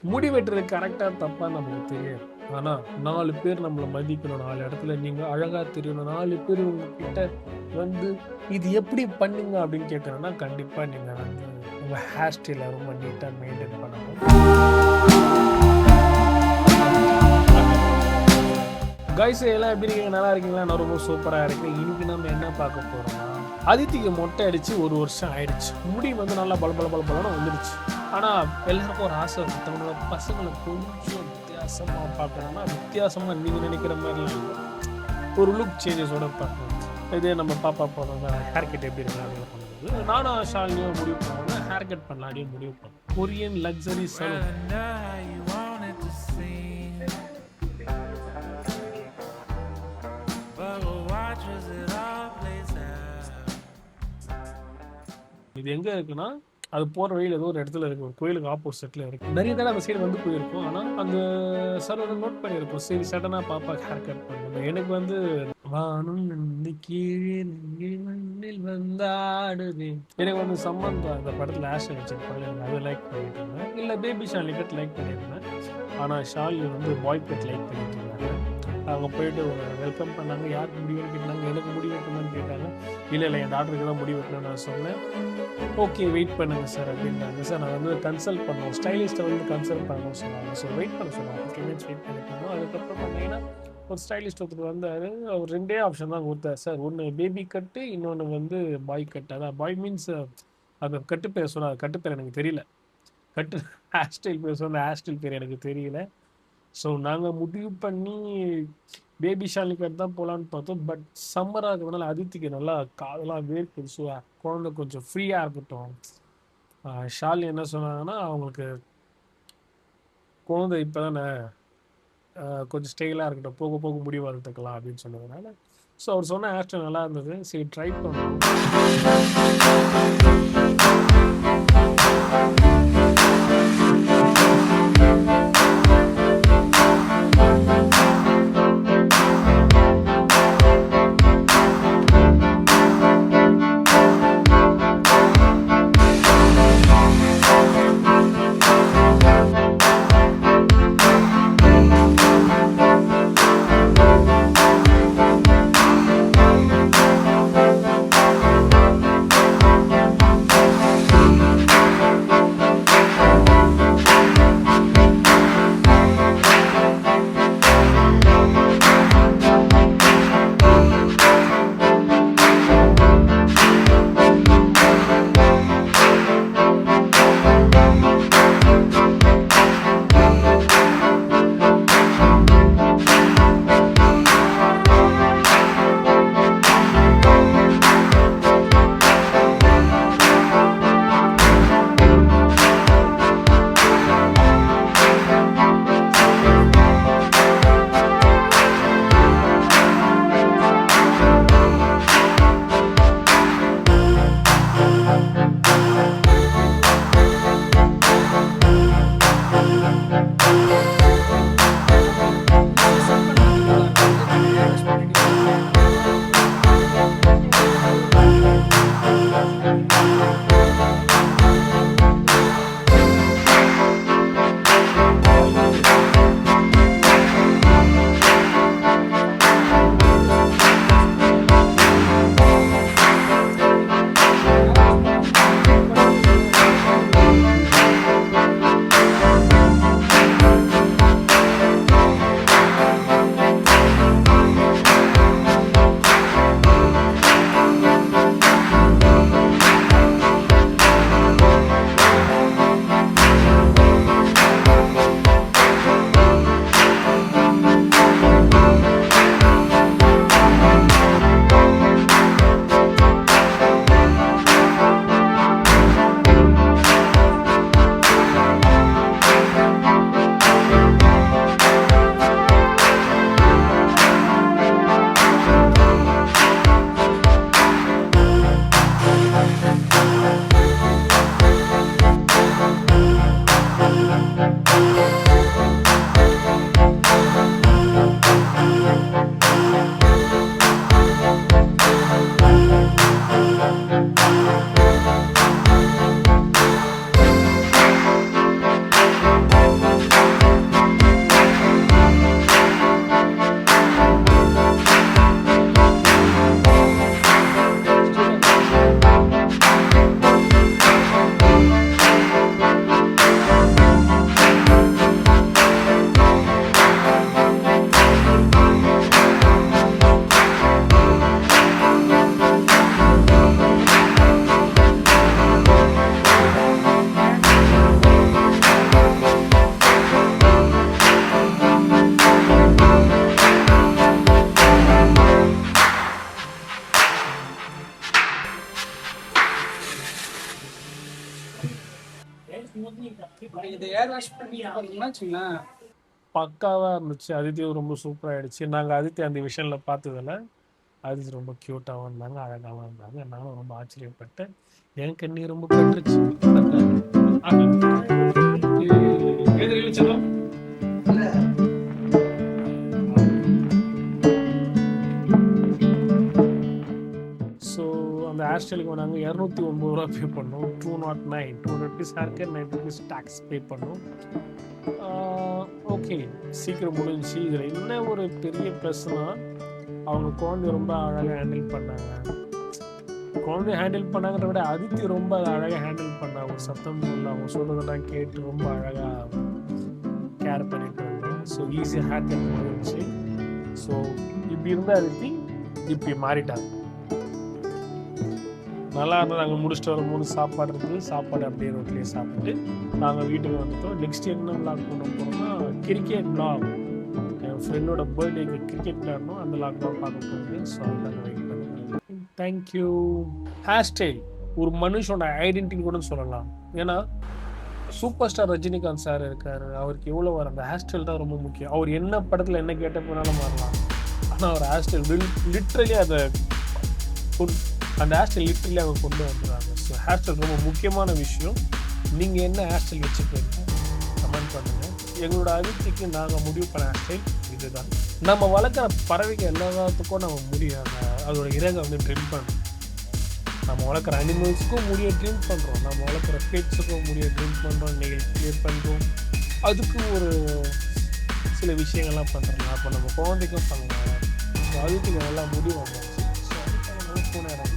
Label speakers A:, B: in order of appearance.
A: முடி வெட்டுறது கரெக்டா தப்பா நமக்கு தெரியாது. ஆனா 4 பேர் நம்மள மதிக்கணும். 4 இடத்துல நீங்க அழகா தெரியணும். 4 பேர் உங்ககிட்ட வந்து இது எப்படி பண்ணீங்க அப்படின்னு கேட்கணும்னா, கண்டிப்பா நீங்க வந்து உங்க ஹேர் ஸ்டைல ரொம்ப நீட்டா மெயின்டெயின் பண்ணணும். கைஸ் எல்லாம் எப்படி இருக்கீங்க? நல்லா இருக்கீங்களா? நான் ரொம்ப சூப்பரா இருக்கேன். இன்னைக்கு நம்ம என்ன பார்க்க போறோம்னா, அதித்திக்கு மொட்டை அடிச்சு 1 வருஷம் ஆயிடுச்சு. முடி வந்து நல்லா பலன்னு வந்துடுச்சு. ஆனா எல்லாருக்கும் ஒரு ஆசை இருக்கும். தன்னோட பசங்களை கொஞ்சம் வித்தியாசமா பார்க்கணும்னா, வித்தியாசமா நீங்க நினைக்கிற மாதிரி இல்லை. ஒரு லுக் சேஞ்சஸோட பார்க்கணும். இதே நம்ம பாப்பா போனோம் ஹேர் கட் எப்படி இருக்கலாம் அப்படின்னு பண்ணுறது. நானும் ஷாலினியும் முடிவு பண்ணுவோம் ஹேர் கட் பண்ணலாம் அப்படின்னு முடிவு பண்ணோம். Korean luxury saloon. இது எங்க இருக்குன்னா, அது போற வழியில ஏதோ ஒரு இடத்துல இருக்கு. ஒரு கோயிலுக்கு ஆப்போசிட்ல இருக்கு. நிறைய தடவை அந்த சைடு வந்து போயிருக்கோம். ஆனா அந்த சலூனை நோட் பண்ணியிருக்கோம். சரி சடனா பாப்பா ஹேர் கட் பண்ணணும். எனக்கு வந்து வானம் வந்து கீழே நெஞ்சில் மண்ணில் வந்தாடுது. எனக்கு வந்து சம்பந்தம் அந்த படத்துல ஆஷன் வச்சிருப்பாங்க. எனக்கு அதை லைக் பண்ணிட்டு இருந்தேன். இல்ல பேபி ஷாலினி கட் லைக் பண்ணியிருந்தேன். ஆனா ஷாலினி வந்து பாய் கட் லைக் பண்ணிட்டு இருந்தாங்க. அவங்க போயிட்டு வெல்கம் பண்ணாங்க. யாருக்கு முடி வெட்டணும்னு கேட்டாங்க. எனக்கு முடி வெட்டணும்னு கேட்டாங்க. இல்லை என் டாக்டருக்கு தான் முடி வெட்டணும்னு நான் சொன்னேன். ஓகே வெயிட் பண்ணுங்க சார் அப்படின்னாங்க. சார் நான் வந்து கன்சல்ட் பண்ணோம், ஸ்டைலிஸ்ட்டை வந்து கன்சல்ட் பண்ணணும்னு சொன்னாங்க. ஸோ வெயிட் பண்ண சொன்னாங்க. 15 மினிட்ஸ் வெயிட் பண்ணிட்டோம். அதுக்கப்புறம் பார்த்தீங்கன்னா ஒரு ஸ்டைலிஸ்ட் ஒருத்தர் வந்தார். அவர் 2 ஆப்ஷன் தான் கொடுத்தார். சார் ஒன்று பேபி கட்டு, இன்னொன்று வந்து பாய் கட். அதான் பாய் மீன்ஸ் அந்த கட்டு பேர் சொன்னார். கட்டு பேர் எனக்கு தெரியல. கட்டு ஹேர் ஸ்டைல் பேர் சொன்ன ஹேர் ஸ்டைல் பேர் எனக்கு தெரியல. ஸோ நாங்கள் முடிவு பண்ணி பேபி ஷாலினி கட் தான் போகலான்னு பார்த்தோம். பட் சம்மராக இருக்கிறதுனால அதித்திக்கு நல்லா காதெல்லாம் வேர்க்குது. ஸோ குழந்தை கொஞ்சம் ஃப்ரீயாக இருக்கட்டும். ஷாலினி என்ன சொன்னாங்கன்னா, அவங்களுக்கு குழந்தை இப்போ தானே கொஞ்சம் ஸ்டைலாக இருக்கட்டும், போக போக முடி வளர்த்துக்கலாம் அப்படின்னு சொன்னதுனால, ஸோ அவர் சொன்ன ஹேர் ஸ்டைல் நல்லா இருந்தது. சரி ட்ரை பண்ணோம்.
B: இந்த ஏர் வாஷ் பண்ணி பார்த்தீங்கன்னா வச்சுங்களேன்,
A: பக்காவாக இருந்துச்சு. அதித்தியும் ரொம்ப சூப்பராக ஆயிடுச்சு. நாங்கள் அதித்தி அந்த விஷனில் பார்த்ததில்ல. அதித்தி ரொம்ப க்யூட்டாகவும் இருந்தாங்க, அழகாகவும் இருந்தாங்க. நானும் ரொம்ப ஆச்சரியப்பட்டேன். என் கண்ணி ரொம்ப பட்டுருச்சு. எது இழிச்சதும் ஸோ அந்த ஹேர் ஸ்டைலுக்கு நாங்கள் 209 ரூபா பே பண்ணோம். 209 200 rupees haircut, 90 rupees tax pay பண்ணோம். ஓகே, சீக்கிரம் முடிஞ்சிச்சு. இதில் என்ன ஒரு பெரிய ப்ளஸ்னா, அவங்க குழந்தைய ரொம்ப அழகாக ஹேண்டில் பண்ணாங்க. குழந்தைய ஹேண்டில் பண்ணாங்கிறத விட அதித்தி ரொம்ப அதை அழகாக ஹேண்டில் பண்ணாங்க. ஒரு சத்தம் இல்லை, அவங்க சொல்கிறதெல்லாம் கேட்டு ரொம்ப அழகாக கேர் பண்ணிட்டு வந்தோம். ஸோ ஈஸியாக ஹேர் கட் முடிஞ்சிச்சு. ஸோ இப்படி இருந்தால் அதித்தி இப்படி மாறிட்டாங்க. நல்லா இருந்தது. நாங்கள் முடிச்சுட்டு வரும்போது சாப்பாடு இருக்குது. சாப்பாடு அப்படியே ரோட்லேயே சாப்பிட்டு நாங்கள் வீட்டுக்கு வந்துட்டோம். நெக்ஸ்ட் என்ன விளாக் பண்ண போகிறோம்னா கிரிக்கெட் விளாக். என் ஃப்ரெண்டோட பர்த்டேக்கு கிரிக்கெட் விளையாடணும், அந்த விளாக் தான் பார்க்க போகிறேன். ஸோ அதில் வெயிட் பண்ணுறேன். தேங்க்யூ. ஹேர் ஸ்டைல் ஒரு மனுஷனோட ஐடென்டிட்டி கூட சொல்லலாம். ஏன்னா சூப்பர் ஸ்டார் ரஜினிகாந்த் சார் இருக்கார், அவருக்கு எவ்வளோ வர அந்த ஹேர் ஸ்டைல் தான் ரொம்ப முக்கியம். அவர் என்ன படத்தில் என்ன கேட்ட போனாலும் மாறலாம், ஆனால் அவர் ஹேர் ஸ்டைல் லிட்ரலி அதை அந்த ஹேர் ஸ்டைல் லிட்டரலி அவங்க கொண்டு வந்துடுறாங்க. ஸோ ஹேர் ஸ்டைல் ரொம்ப முக்கியமான விஷயம். நீங்கள் என்ன ஹேர் ஸ்டைல் வச்சுக்கிறீங்க கமெண்ட் பண்ணுங்கள். எங்களோட அதிர்ச்சிக்கு நாங்கள் முடிவு பண்ண ஹேர் ஸ்டைல் இதுதான். நம்ம வளர்க்குற பறவைகள் எல்லாத்துக்கும் நம்ம முடியாங்க அதோட இறகை வந்து ட்ரிம் பண்ணுறோம். நம்ம வளர்க்குற அனிமல்ஸுக்கும் முடியை ட்ரிம் பண்ணுறோம். நம்ம வளர்க்குற பெட்ஸுக்கும் முடியை ட்ரிம் பண்ணுறோம், நெயில் கிளியர் பண்ணுறோம். அதுக்கு ஒரு சில விஷயங்கள்லாம் பண்ணுறோம். அப்போ நம்ம குழந்தைக்கும் பண்ணலாம். ஸோ அதுக்கு நல்லா முடிவு வந்துச்சு. ஸோ அதுக்காக போன இடம்